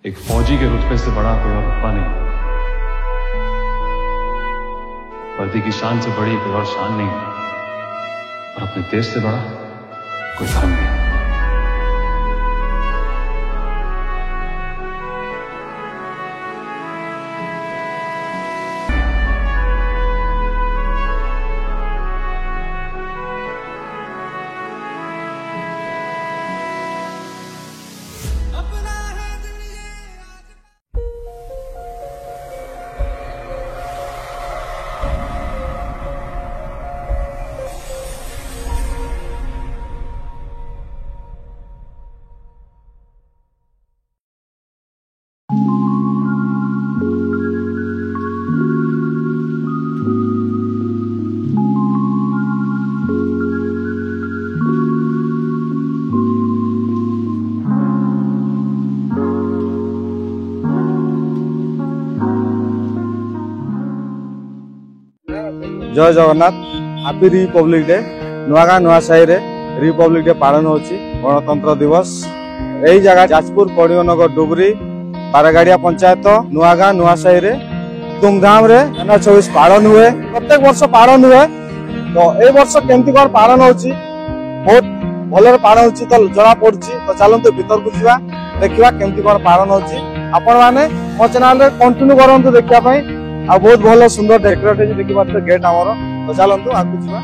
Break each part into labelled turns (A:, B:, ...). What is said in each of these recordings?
A: एक फौजी के रुतबे से बड़ा कोई और रुतबा नहीं, वर्दी की शान से बड़ी कोई और शान नहीं, और अपने देश से बड़ा कोई धर्म नहीं।
B: जय Jagannath. Happy republic day. Nuagaon Nuasahi रे रिपब्लिक डे पालन होची गणतंत्र दिवस। यही जगह जाजपुर कड़िनगर डुबरी बारगाड़िया पंचायत नुआगाँ नुआसाही रे धूमधाम रे 24 पालन हुए। प्रत्येक वर्ष पालन हुए, तो ए वर्ष केमती कौन पालन होची बहुत भल पालन होची तो जना पड़ुची। तो चलते भीतर को जीवा देखिवा केमती कौन पालन होची। आपण माने मो चैनल रे कंटिन्यू करंतु देखिया पई। आ बहुत भल सुंदर डेकोरेट देखी पारे गेट आमर। तो चलतु आगे जावा।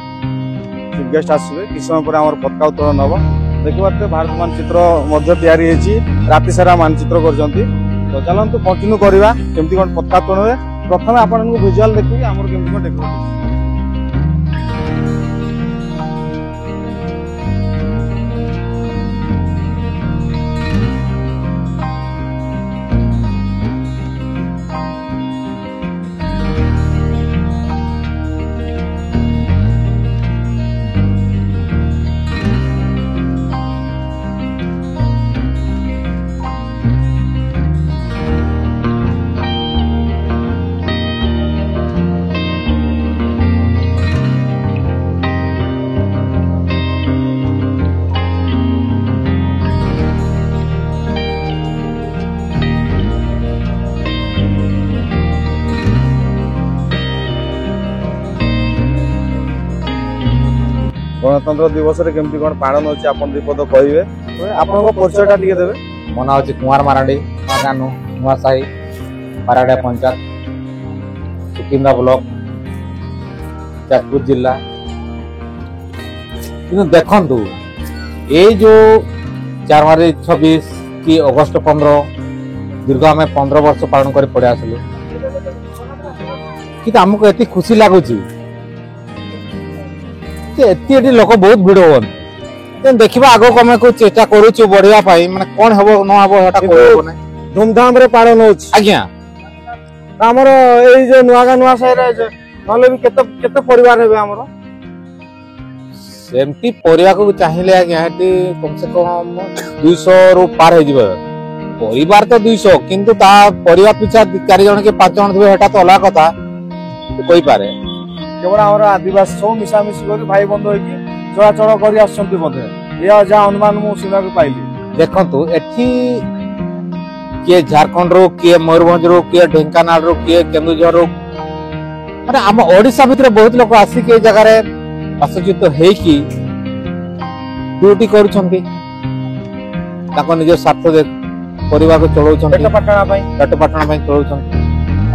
B: चीफ गेस्ट आसवे कि समय पर आमर पताका उत्तोलन हम देखी पारे भारत मानचित्र तैयारी राति सारा मानचित्र करछंती। तो चलतु कंटिन्यू करवा केमती कोन पताका उत्तोलन हुए। प्रथम आपन को विजुअल देखि आमर केमती कोन डेकोरेट। गणतंत्र दिवस रे केमती कोन पालन होची आपन रिपोर्ट कहिवे। आपन को परिचयटा टिके देबे।
C: मो नाम होची कुमार मारांडी, नुआगाँ नुआसाही बारगाड़िया पंचायत सुकिंदा ब्लॉक जाजपुर जिला। किंतु देखंतु ए जो जनवरी 26 कि अगस्त 15 दीर्घ आम 15 वर्ष पालन कर पड़े आसलु कि आमको एति खुशी लगुच एति लोक बहुत भिड़ हो देखा आग कमे को चेष्टा करूँ बढ़िया माने कौन हम न हम
B: धूमधाम रे पालन हो।
C: आज्ञा
B: हमर एई जे नुआगाँ नुआसाही रे नले भी केते परिवार हेबे हमर
C: सेमती परिवार को चाहिए आज्ञा कम से कम 200 रु पार हो जिवे। परिवार तो 200 किंतु ता परिवार पिछा 4 जन के 5 जन थे तो अलग कथा कोई पारे।
B: केवल आमर आदिवासी सब मिशामिशी कर भाई बंधु होगी चलाचल कर आसछंती बोधे या जा अनुमान मु सुना को पाइली।
C: देखंतु एठी के झारखंड रो के मयूरभंज रो के ढेंकानाल रो के केन्दुझर रो माने हम ओडिसा भितर बहुत लोक आसी के जगह रे आसजित हे कि ड्यूटी करूछंती ताको निज स्वार्थ दे परिवार को चलाउछंती पेट पाटना पई चलाउछंती।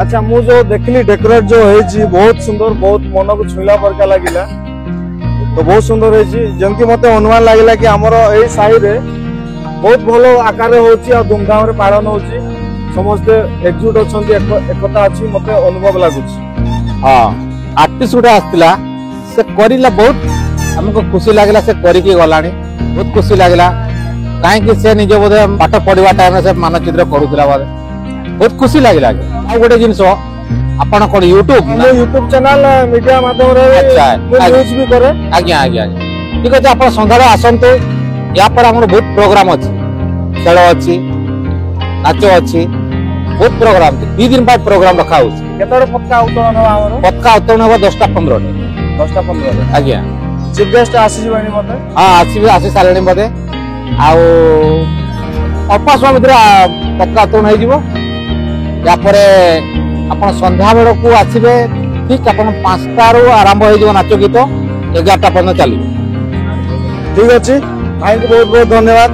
B: अच्छा मु जो देखली डेकोरेट जो है बहुत सुंदर बहुत मन को छुईला परका लागिला। तो बहुत सुंदर है जमती मते अनुमान लागिला कि हमर एई साही रे बहुत भलो आकार रे होची आ धूमधाम रे पालन होची समस्त एकजुट अछंती एकता अछि मते अनुभव लागुची।
C: हां आर्टिस्ट उडा आस्तिला से करिला बहुत हमको खुशी लागिला से करी के गलानी बहुत खुशी लागिला काहे कि से निज बोधे पाठ पढिबा टाइम से मानचित्र करूतला बारे बहुत खुशी लागिला। आ गोटे जिनस आपण कोन यूट्यूब
B: चैनल मीडिया माध्यम रे न्यूज भी करे।
C: आज्ञा आज्ञा ठीक अछि आपण संध्या आसंतु या पर हमर बहुत प्रोग्राम अछि खेल अछि नाच अछि बहुत प्रोग्राम 2 दिन बाद प्रोग्राम रखा होछि।
B: केतरे पक्का उत्तोलन हो हमर
C: पक्का उत्तोलन हो 10:15
B: 10:15
C: आज्ञा।
B: चीफ गेस्ट आसी जीवानी मते
C: हां आसी सालणी मते आ ଅଳ୍ପ ସମୟ ଭିତରେ ପତାକା ଉତ୍ତୋଳନ ହେଇଯିବ। यापर आपण संध्या बेलू आसवे ठीक आप 5टारू आरंभ हो नाच गीत 11टा पर्यटन चलो।
B: ठीक अच्छे भाई को बहुत बहुत धन्यवाद।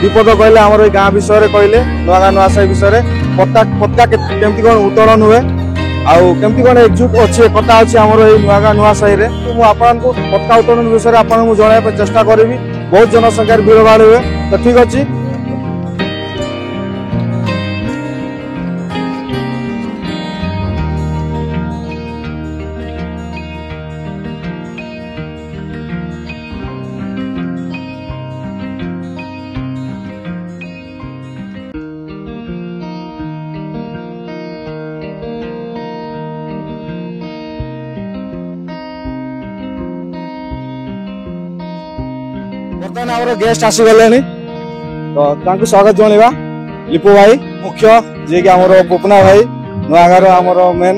B: विपद कहले आम गाँ विषय कहले नुआ नुआसाई विषय पताका केमती कौन उत्तोलन हुए आमती कौन एकजुट अच्छे कथा अच्छे आम नुआ नुआसाई मुझे पताका उत्तोलन विषय आपको जन चेष्टा करी। बहुत जनसंख्यार भीड़ भाड़ हुए तो ठीक अच्छे। बर्तमान आम गेस्ट आसीगले तो स्वागत जनवा लिपु भाई मुख्य जी कि आम पुपना भाई नुआगार आम मेन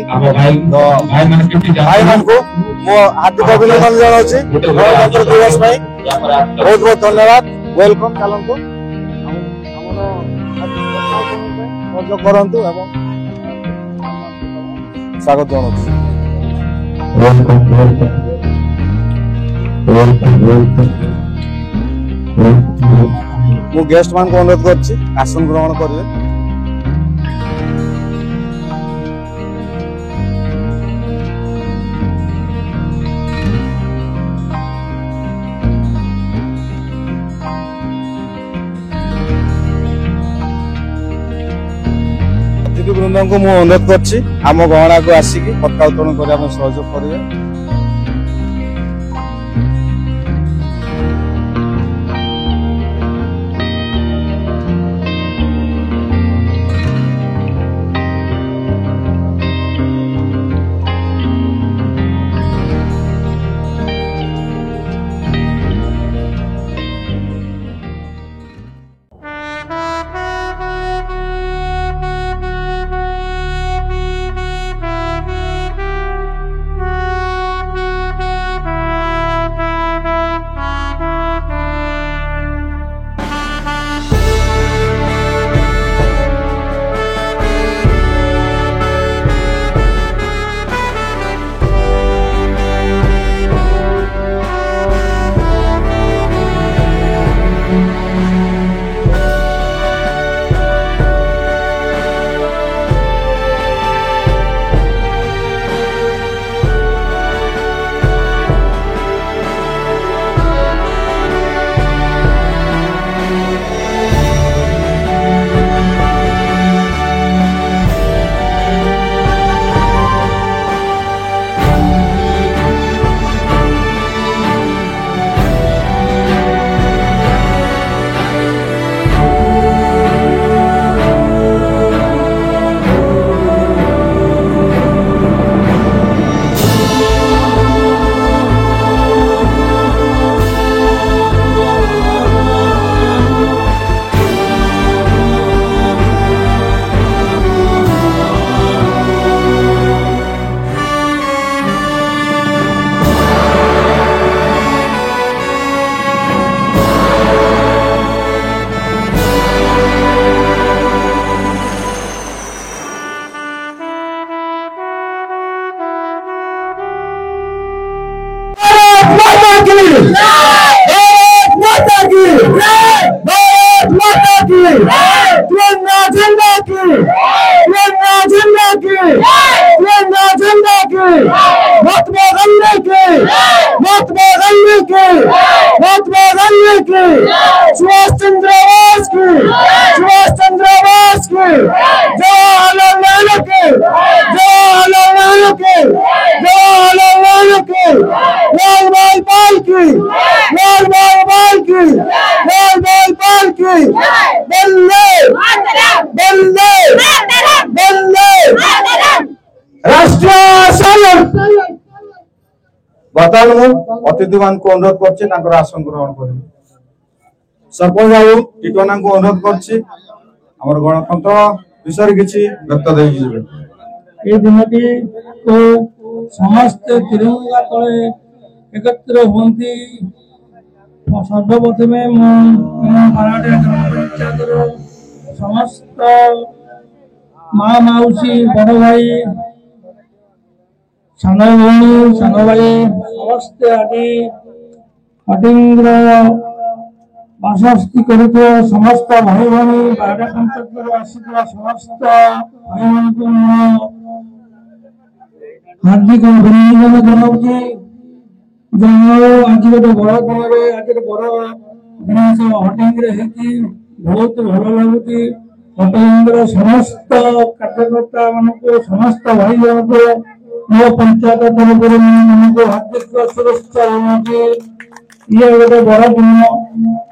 B: तो भाई मान को मो हार्दिक अभिनंदन जनाऊँगी गणतंत्र दिवस बहुत बहुत धन्यवाद वेलकम चलतु सहयोग करतु स्वागत जनाऊँ। मु गेस्ट मान को अनुरोध करछि आसन ग्रहण करिवे। अतिथि वृंद को मु अनुरोध करछि आम गहना को आसिकी पताका उत्तोलन करिया में सहयोग करिवे। सुभाष चंद्र बोस की, सुभाष चंद्र बोस की, जवाहरलाल नेहरू की, जवाहरलाल नेहरू की, जवाहरलाल नेहरू की, लाल भाई पाल की, लाल भाई पाल की, लाल भाई पाल की, बल्ले बल्ले बल्ले राष्ट्रीय संघ। बर्तमान मु अतिथि मान को अनुरोध करछि तांकर आसन ग्रहण करिवे। सरपंच बाबू टिटोना को अनुरोध करछि हमर गणतंत्र विषय किछि व्यक्त देइ जिवे।
D: ए दिनटी को समस्त तिरंगा तले एकत्र होंती सर्वप्रथमे मराठा ग्राम पंचायत समस्त माँ मौसी बड़ भाई सान भौणी सान भाई समस्ते आज हटिंग्र बासस्ती कर समस्त भाई भौणी बारह पंचायत आसिका समस्त भाई मान हार्दिक अभिनंदन जनाऊँगी आज गोटे बड़ दिन आज बड़ जिनस हटिंग बहुत भल लगुच हटिंग समस्त कार्यकर्ता मान समस्त भाई जन को मो पंचायत तरफ मान हार्दिक शुभेच्छा जनाऊँगी ये गोटे बड़ दिन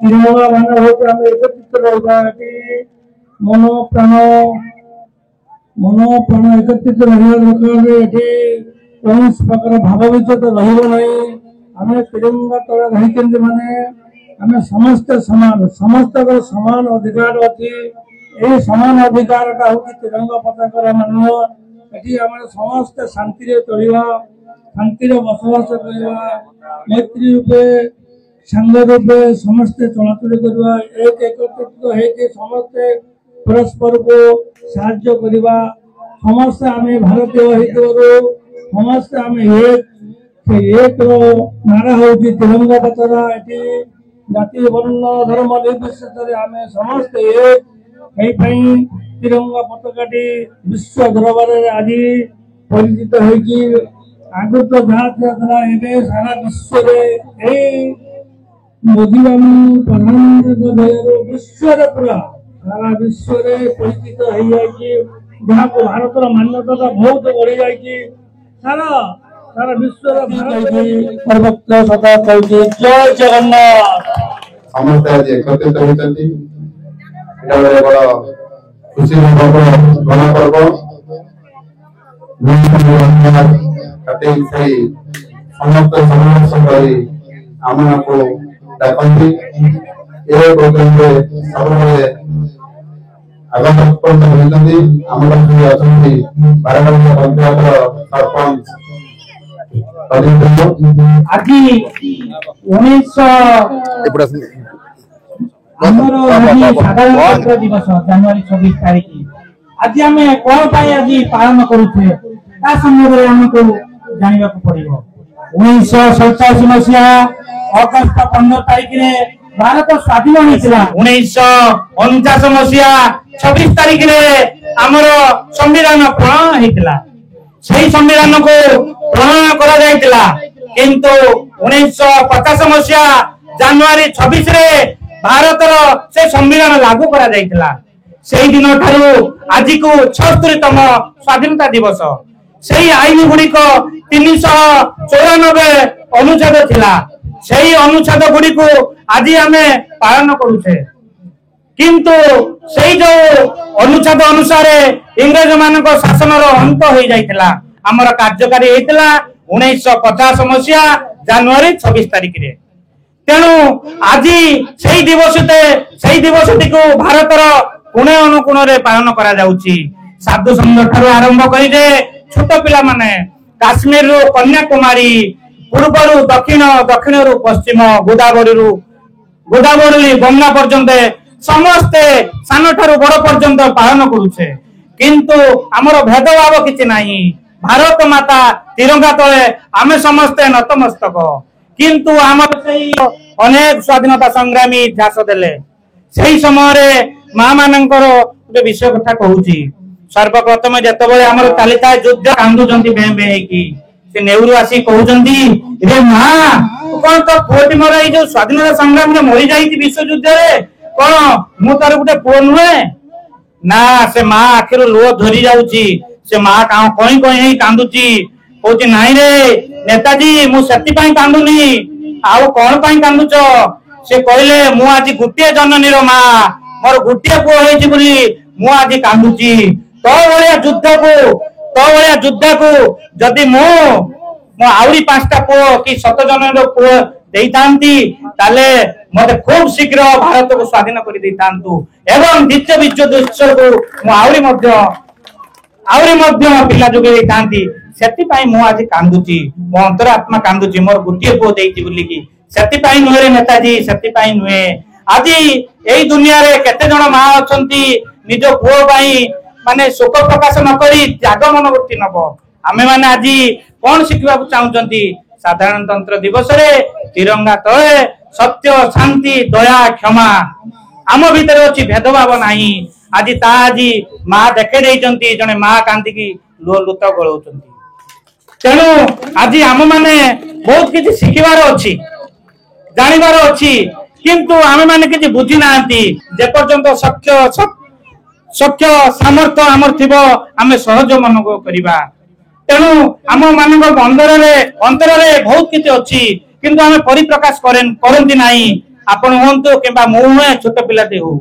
D: तिरंगा मान हूँ आम एकत्रित रहा मन प्राण एकत्रित रहा दरकार ये कौन प्रकार भाव विचत रही आम तिरंगा तले रही माने आम समस्त समान समस्त समान अधिकार अच्छी ये समान अधिकार हूँ तिरंगा पताकार मान ये आम समस्त शांति चलवा शांति बसवास करवा मैत्री रूपे सांग रूपे समस्ते चलाचल करवा एक एकत्रित होकर समस्ते परस्पर को साहाय्य करवा समस्ते आम भारतीय हो समस्ते आम एक नारा हूँ तिरंगा पताका ये जाति वर्ण धर्म निर्विशेष आम समस्ते एक तिरंगा पताकाटी विश्व दरबार आज परिचित हो आगु तो जहाँ सारा विश्व मोदी बाबू प्रधानमंत्री विश्व पूरा सारा विश्व परिचित हो जहाँ को भारत मान्यता बहुत बढ़ी जाए सारा सारा विश्व सर्वत्र सदा कहते जय जगन्नाथ
E: समस्त आज एकत्रित होती बड़ खुशी गणपर्व समस्त समावेश कर आम को डाकती सब आगम होती आम अच्छा बारगढ़ पंचायत सरपंच
D: आज 19 साधारणतंत्र दिवस जनवरी 26 तारीख आज आम कौन आज पालन करुचे संबंध आमको जानवा पड़ो 1947 मसीहा अगस्त 15 तारीख भारत स्वाधीन होता 1949 मसीहा 26 तारीख आमर संविधान प्रणयन होता से संविधान को प्रणयन करा जायतिला किंतु 1950 मसीहा जनवरी 26 रे भारत से संविधान लागू करा जायतिला से दिन ठारू आज को 76तम स्वाधीनता दिवस से आईन गुड़िक 394 अनुच्छेद थिला से अनुच्छेद गुड़िक आज आम पालन करुचे किंतु से जो अनुच्छेद अनुसार इंग्रज मान शासन अंत हो जाता आमर कार्यकारी होता 1950 मसीहा जनवरी 26 तारीख रे तेणु आज से दिवसटी को भारतर कोणे अनुकोण पालन करा जाउची साधु संघ ठारू आरंभ करी छोट पिला माने काश्मीर रु कन्याकुमारी पूर्व दक्षिण दक्षिण रु पश्चिम गोदावरी गंगा पर्यंत समस्ते सान ठारू बड़ पर्यंत पालन करुचे किंतु आमर भेदभाव किछि नाही भारत माता तिरंगा तले आमे समस्ते नतमस्तक किंतु आमर अनेक स्वाधीनता संग्रामी इतिहास देले सेही समय माँ मानकर गोटे विषय कथा कहूची सर्वप्रथम जेतबेले आमर तालिका युद्ध कांदुचंती बे बे की से नेहरू आसी कहउचंती रे माँ कोन तो पुओटी मोर ए जो स्वाधीनता संग्राम में मरि जाईती विश्व युद्ध रे कोन मु तार गोटे पुओ नुहे ना से माँ आखिर लुह धरी जाउची से माँ कहीं कहीं कांदुची कहूची नाई रे नेताजी मु सेति पई कांदुनी आउ कोन पई कांदुच से कहले मु आज गुटिए जननी रो माँ मोर गुटिए पुओ होईची बोली मु आज कांदुची तो भलिया युद्ध को जदि मो आउरी 5टा पुओ कि 7 जन पुओ देइतांती ताले मते खूब शीघ्र भारत को स्वाधीन कर देइतांतु एवं द्वितीय विश्व युद्ध को मु आउरी मध्य पिला जोगे देइतांती सेति पई मु आज कांदुची मो अंतरात्मा कांदुची मोर गुटिए पुओ देइती बोली कि सेति पई नुहे नेताजी सेति पई नुहे आज एई दुनिया रे केते जण मां अछंती
F: निज पुओ माने शोक प्रकाश न करी त्याग मनोवृत्ति नब आमे माने आज कौन शिखा चाहते साधारणतंत्र दिवस रे तिरंगा तले सत्य शांति दया क्षमा आम भीतर अच्छी भेदभाव नहीं आज आज माँ देखे जड़े माँ कांदी लुह लुत गलाउछंती तेणु आज आम मैंने बहुत किसी शिखिबार अच्छी जानिबार अच्छी किंतु आमे माने किसी बुझी नांती जे पर्यंत सख्य सामर्थ्य आमर थिबो आमे सहज मन को करिबा तेणु आम मान अंतर बहुत किसी अच्छी किंतु आमे परिप्रकाश करती नहीं आपण हूँ कि मुझे छोट पिलाटे हो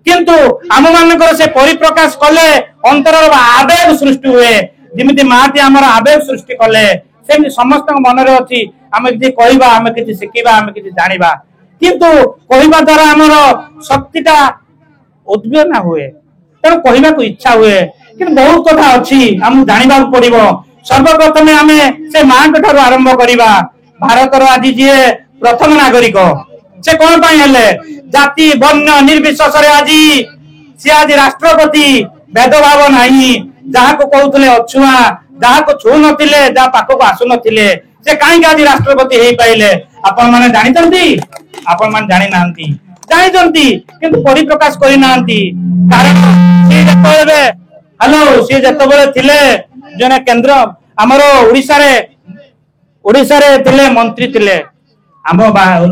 F: किंतु आम मान से परिप्रकाश कले अंतर आवेग सृष्टि हुए जमी माटी आमर आवेग सृष्टि कले से समस्त मन में अच्छी आम कि कहवा आम कि शिखा आम कि जाना किंतु कहवा द्वारा आमर शक्तिटा उद्वेलना हुए तेणु कहवा को इच्छा हुए कि बहुत कथा अच्छी आम जाना पड़ो सर्वप्रथमे आम से माँ ठार आरंभ करवा भारतर आज जी प्रथम नागरिक से कौन हेले जाति वर्ण निर्विशेष आज सी आज राष्ट्रपति भेदभाव नहीं जहाँ को कहते अछुआ जहाँ को छू नथिले जहाँ पाखक आसु नथिले से कहीं आज राष्ट्रपति हो पाइले आपण माने जानते आपण माने जानी नांती जानते किंतु परिप्रकाश करि नांती कारण सी जतबेले हेलो सी जतबेले थिले जने केंद्र हमरो ओडिसा रे थिले मंत्री थिले आम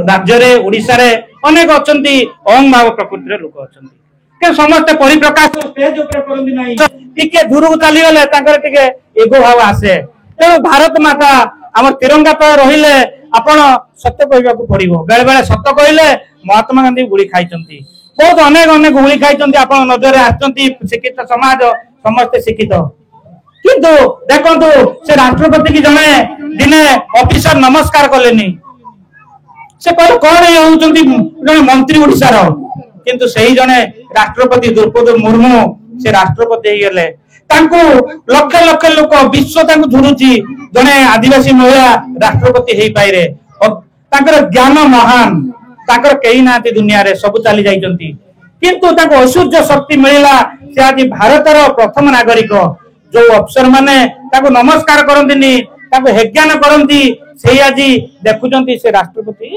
F: राज्य रे ओडिसा रे अनेक अछंती अहं भाव प्रकृति लोक अछंती के समस्त परिप्रकाश स्टेज ऊपर करंदी नाही टिके दूर को चली गले ताकर टिके एगो भाव आसे तेणु भारत माता आम तिरंगा तो रहिले आपण सत्य कहबा को पड़िबो बेले बेले सत्य कहले महात्मा गांधी गुली खाइचंती बहुत अनेक अनेक गुली खाइचंती आपण नजर रे आछंती शिक्षित समाज समस्त शिक्षित किंतु देखंतु से राष्ट्रपति की जने दिने ऑफिसर नमस्कार कलेनी से कहले कौन होउचंती जने मंत्री ओडिसा रो किंतु सही जने राष्ट्रपति द्रौपदी मुर्मू से राष्ट्रपति हो गले तांको लक्ष लक्ष लोक विश्व तांको झुरुची जने आदिवासी महिला राष्ट्रपति हो पाइरे तांकर ज्ञान महान तांकर कई नाती दुनिया रे सब चली जाइचंती किंतु तांको ऐश्वर्य शक्ति मिलिला से आज भारतर प्रथम नागरिक जो अफसर माने तांको नमस्कार करंतिनी तांको हेज्ञान करंती से आज देखुचंती से राष्ट्रपति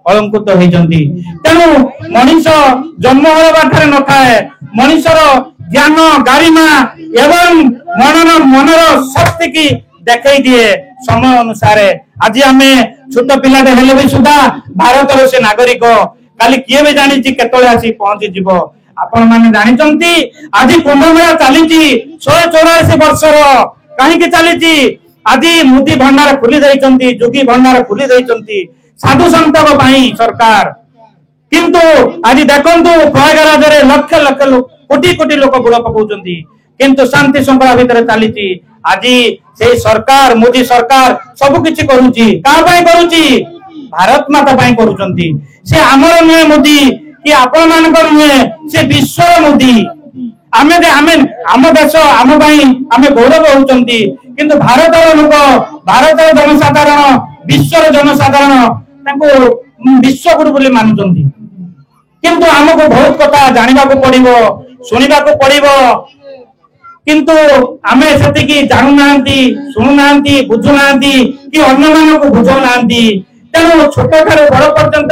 F: अलंकृत होइचंती तेणु मनीष जन्म होबाठारे न थाए मनीषर ज्ञान गारिमा एवं मनर शक्ति की देखई दिए समय अनुसार आज आमे छोट पिलाटे हेले भी सुधा भारतर से नागरिक काली किए भी जानी केतले आसी पहुंची जीवो आपण माने जानिचंती आज कुंभमेला चलीची 184 वर्षर कहीं चलीची आज मुदी भंडार खुली जाइचंती जोगी भंडार खुली जाइचंती साधु संत सरकार किंतु आज देखंतु प्रयागराज रे लक्ष लक्ष कोटी कोटी लोक बुड़ पकाउचंती किंतु शांति श्रृंखला भितर चलीची आज से सरकार मोदी सरकार सब किछि करूची का पई करूची भारत माता पई करूचंती से हमर नुहे मोदी कि आपण मानकर नुहे से विश्व मोदी आमे आम देश आम पई आमे गौरव होउचंती किंतु भारतर लोक भारतर जनसाधारण विश्वर जनसाधारण ताको विश्व गुरु बोली मानुचंती किंतु हमको बहुत कथा जानिबा को पड़िबो सुनिबा को पड़िबो किंतु आमे सेति की जानु नांती सुनु नांती बुझु नांती कि अन्य मान को बुझो नांती तेणु छोट ठारे बड़ पर्यंत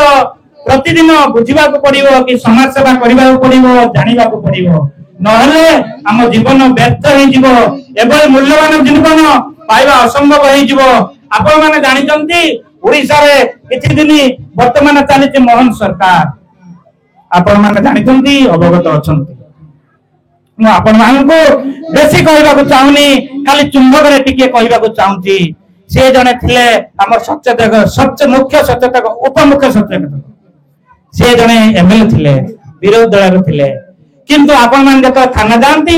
F: प्रतिदिन बुझिबा को पड़िबो कि समाज सेवा करिबा को पड़िबो जानिबा को पड़िबो नहले हम जीवन व्यर्थ हो जिवो एबे मूल्यवान जीवन पाइबा असंभव हो जिवो आपण माने जानिचंती ओडिसा रे किछि दिन वर्तमान चली मोहन सरकार आपण माने जानिचंती अवगत अछंती मु आपण मानको बेसी कहबा को चाहुनी खाली चुंबक रे टिके कहबा को चाहुची से जने थिले हमर सचेतक सच मुख्य सचेतक उपमुख्य सचेतक से जने एमएलए थिले विरोध दल थिले किंतु आपण मान जत थाना जानती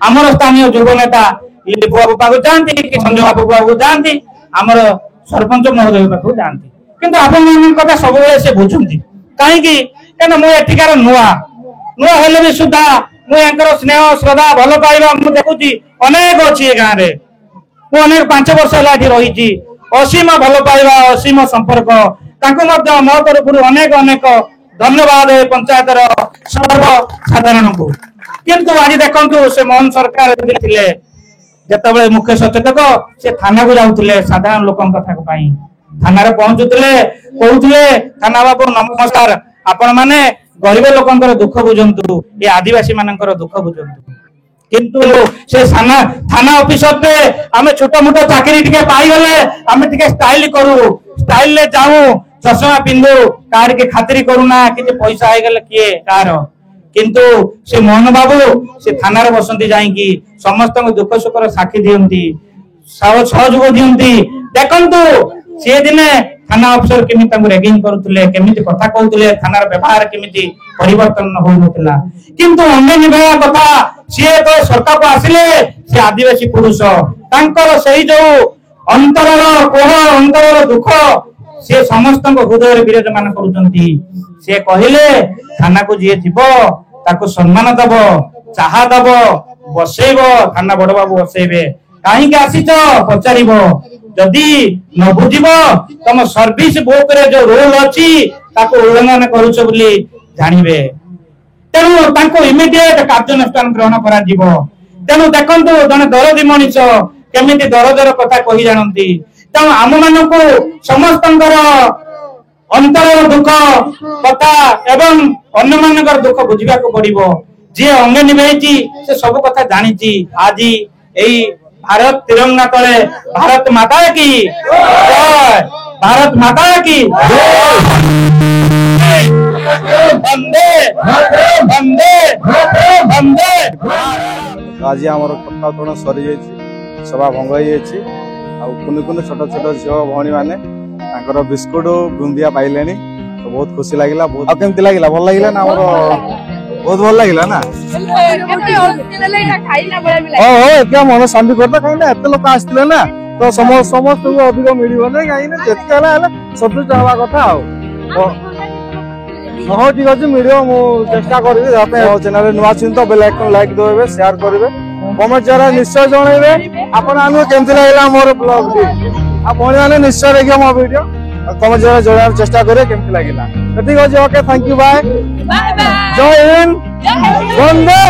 F: हमर स्थानीय युवा नेता लिपु बाबू पाको जानती कि संजय बाबू पाको जानती हमर सरपंच महोदय पाको जानती किंतु आपण मान कथा सब बेले से बुझुंती काहे कि केना मु एठिकार नुआ हेले भी सुधा मु एंकर स्नेह श्रद्धा भल पाइबा मु देखुची अनेक अछि ए गां रे मु अनेक 5 वर्ष लाठी रहिची असीम भल पाइबा असीम संपर्क ताको मध्य मो तरफरु अनेक अनेक धन्यवाद ए पंचायतर सर्वसाधारण को। किंतु आज देखंतु से मोहन सरकार थिले जतबे मुख्य सचेतक से थाना को जाउथिले साधारण लोकन कथा पई थाना रे पहुंचुथिले कहउथिले थाना बाबू नमस्कार आपण माने गरीब लोकंकर दुख बुझंतु ए आदिवासी मानकर दुख बुझंतु। किंतु से थाना ऑफिसर पे आमे छोटा मोटा चाकरी टिके पाई गले आमे टिके स्टाइल करू स्टाइल ले जाऊ चश्मा पिंदु कार के खातिरी करूना कि पैसा आइ गले किए कार। किंतु से मोहन बाबू से थाना रे बसंती जाईकी समस्त दुख सुखर साक्षी दियंती सहयोग दियंती। देखंतु से दिने थाना अफसर केमिति तांको रेगिंग करूतले केमिति कथा कहउतले थाना रे व्यवहार केमिति परिवर्तन होई नथिला। किंतु अन्य निभाया कथा से तो सरकार को आसिले से आदिवासी पुरुष तांकर सही जो अंतरर कोह अंतरर दुख से समस्त हृदय विराजमान करुचंती। से कहिले थाना को जे जीव ताको सम्मान दब चाहा दब बसेब थाना बड़ बाबू बसेबे कहीं आसीच पचारिब जदि न बुझिब तुम सर्विस बुक रे जो रोल अछि ताको उल्लंघन करूछ बोली जानिबे। तेणु तांको इमिडिएट कार्यानुष्ठान ग्रहण करा जीवो। तेणु देखंतु जने दरदी मनीष केमिति दरदर कथा कहि जानंती। तेणु आम मानकु समस्तंकर अंतर दुख कथा एवं अन्य मानकर दुख बुझिबा को पड़िबो। जे अंगे निभेची से सब कथा जानिची। आज एई भारत तिरंगा तले भारत माता की जय भारत माता की वंदे वंदे वंदे।
B: आज आमर कथा सरी जाइए सभा भंग हो कुनि कुनि छोट छोट झील भौणी मैंने बिस्कुट बुंदिया पाइले तो बहुत खुशी लगे। बहुत केमती लगे भल लगे ना बहुत भल लगे ना क्या मन शांति करता कहीं एत लोक आसते ना तो समस्त को अधिक मिलने कहीं सन्तुष्ट हवा कथा। हाँ ठीक अच्छे मिल चेष्टा करी चैनल नुआ छी तो बेल आइकन लाइक देवे शेयर करेंगे कमेंट जरा निश्चय जनइबे आपण आनु केमती लागला मोर ब्लॉग भौणी मैंने निश्चय देखिए मो वीडियो कमेंट जरा जणार चेष्टा करे केमती लागला। ठीक अच्छे ओके थैंक यू बाय जय हिंद वंदे।